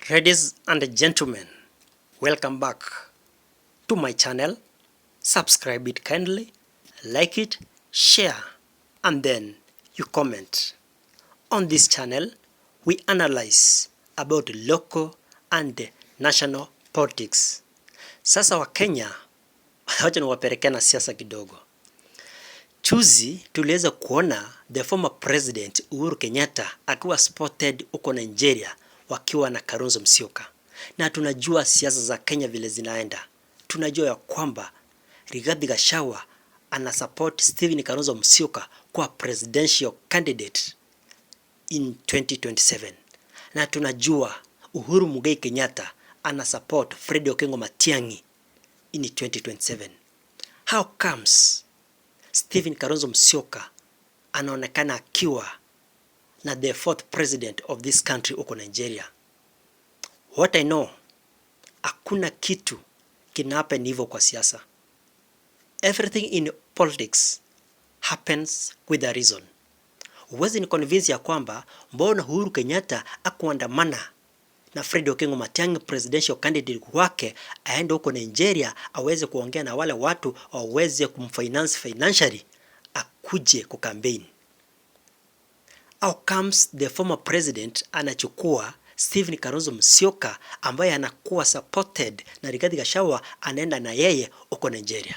Ladies and gentlemen, welcome back to my channel. Subscribe it kindly, like it, share, and then you comment. On this channel, we analyze about local and national politics. Sasa wa Kenya, wacha niwapeleke na siasa kidogo. Juzi tuliweza kuona the former president Uhuru Kenyatta akiwa spotted huko Nigeria wakiwa na Kalonzo Musyoka. Na tunajua siasa za Kenya vile zinaenda. Tunajua ya kwamba Rigathi Gachagua ana support Stephen Kalonzo Musyoka kwa presidential candidate in 2027. Na tunajua Uhuru Muigai Kenyatta ana support Fred Okengo Matiang'i in 2027. How comes Stephen Kalonzo Musyoka anaonekana akiwa na the fourth president of this country huko Nigeria? What I know, hakuna kitu kina happen hivyo kwa siasa. Everything in politics happens with a reason. Huwezi ni convince ya kwamba mbona Uhuru Kenyatta akuandamana na Fred Okengo Matiang'i presidential candidate wake aende huko Nigeria aweze kuongea na wale watu waweze kumfinance financially akuje kukampeni. How comes the former president anachukua Stephen Kalonzo Musyoka ambaye anakuwa supported na Rigathi Gachagua anaenda na yeye huko Nigeria?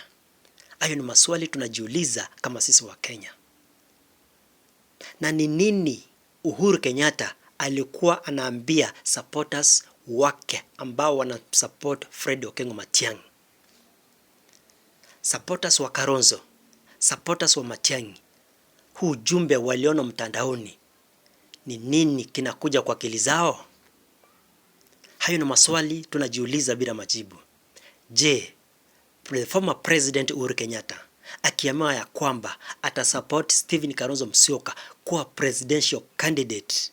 Hayo ni maswali tunajiuliza kama sisi wa Kenya. Na ni nini Uhuru Kenyatta alikuwa anaambia supporters wake ambao wana support Fred Okengo Matiang'i? Supporters wa Kalonzo, supporters wa Matiang'i, huu ujumbe waliona mtandaoni, ni nini kinakuja kwa akili zao? Hayo ni maswali tunajiuliza bila majibu. Je, the former president Uhuru Kenyatta akiamua ya kwamba atasupport Stephen Kalonzo Musyoka kuwa presidential candidate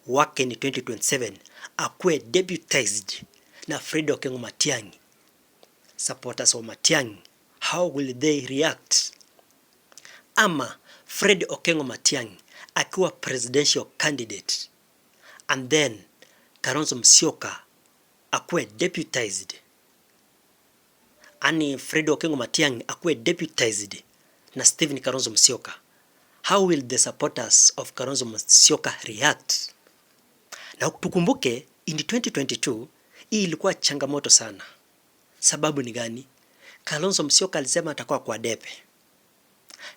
wake ni 2027, akuwe deputized na Fred Okengo Matiang'i, supporters wa Matiang'i, how will they react? Ama Fred Okengo Matiang'i akiwa presidential candidate and then Kalonzo Musyoka akuwe deputized, ani Fred Okengo Matiang'i akuwe deputized na Stephen Kalonzo Musyoka, how will the supporters of Kalonzo Musyoka react? Na tukumbuke in 2022 hii ilikuwa changamoto sana. Sababu ni gani? Kalonzo Musyoka alisema atakuwa kwa debe,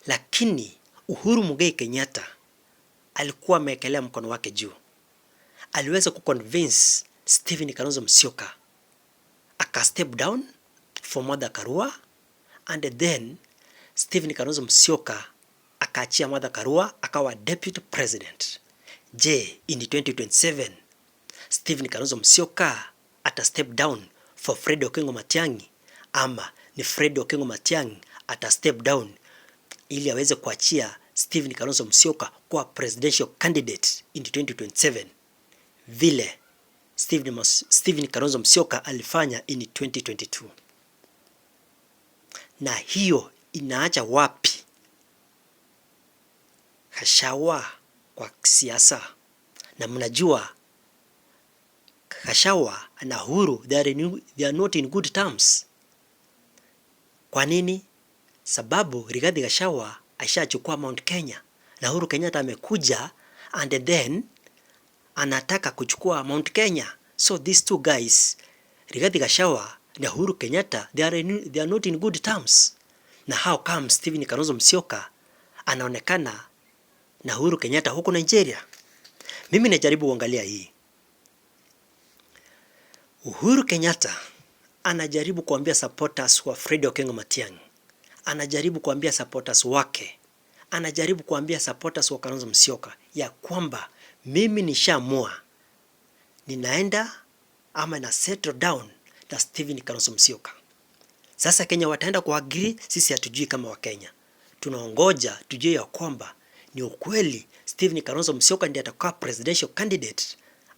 lakini Uhuru Muigai Kenyatta alikuwa amewekelea mkono wake juu. Aliweza kuconvince Stephen Kalonzo Musyoka aka step down for Martha Karua, and then Stephen Kalonzo Musyoka akaachia Martha Karua akawa deputy president. Je, in 2027 Stephen Kalonzo Musyoka ata step down for Fred Okengo Matiang'i, ama ni Fred Okengo Matiang'i ata step down ili aweze kuachia Stephen Kalonzo Musyoka kwa presidential candidate in 2027 vile Stephen Kalonzo Musyoka alifanya in 2022? Na hiyo inaacha wapi Gachagua kwa siasa? Na mnajua Gachagua na Uhuru they are not in good terms. Kwa nini? Sababu Rigathi Gachagua aishachukua Mount Kenya na Uhuru Kenyatta amekuja and then anataka kuchukua Mount Kenya. So these two guys, Rigathi Gachagua na Uhuru Kenyatta, they are not in good terms. Na how come Stephen Kalonzo Musyoka anaonekana na Uhuru Kenyatta huko Nigeria? Mimi najaribu kuangalia hii. Uhuru Kenyatta anajaribu kuambia supporters wa Fred Okengo Matiang'i, anajaribu kuambia supporters wake, anajaribu kuambia supporters wa Kalonzo Musyoka ya kwamba mimi nishaamua ninaenda ama na settle down na Stephen Kalonzo Musyoka. Sasa Kenya wataenda kuagree, sisi hatujui kama wa Kenya. Tunaongoja tujue ya kwamba ni ukweli Stephen Kalonzo Musyoka ndiye atakuwa presidential candidate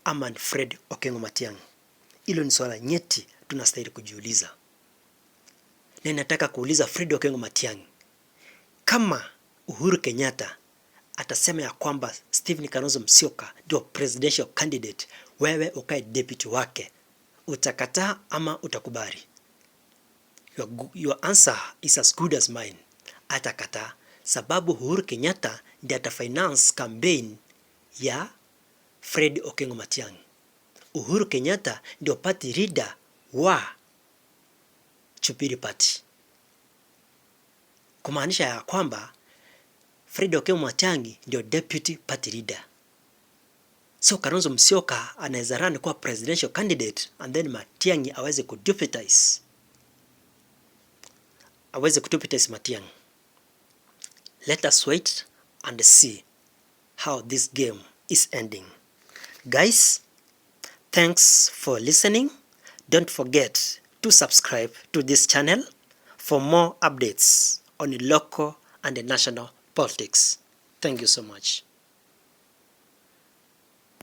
ama Fred Okengo Matiang'i. Hilo ni swala nyeti tunastahili kujiuliza. Na nataka kuuliza Fred Okengo Matiang'i, kama Uhuru Kenyatta atasema ya kwamba Stephen Kalonzo Musyoka ndio presidential candidate, wewe ukae deputy wake, utakataa ama utakubali? Your answer is as good as mine. Atakataa, sababu Uhuru Kenyatta ndiye atafinance campaign ya Fred Okengo Matiang'i. Uhuru Kenyatta ndio party leader wa Jubilee Party, kumaanisha ya kwamba Fred Okengo Matiang'i ndio deputy party leader. So Kalonzo Musyoka anaweza run kuwa presidential candidate and then Matiang'i aweze kudeputize Matiang'i. Let us wait and see how this game is ending. Guys, thanks for listening. Don't forget to subscribe to this channel for more updates on local and national politics. Thank you so much.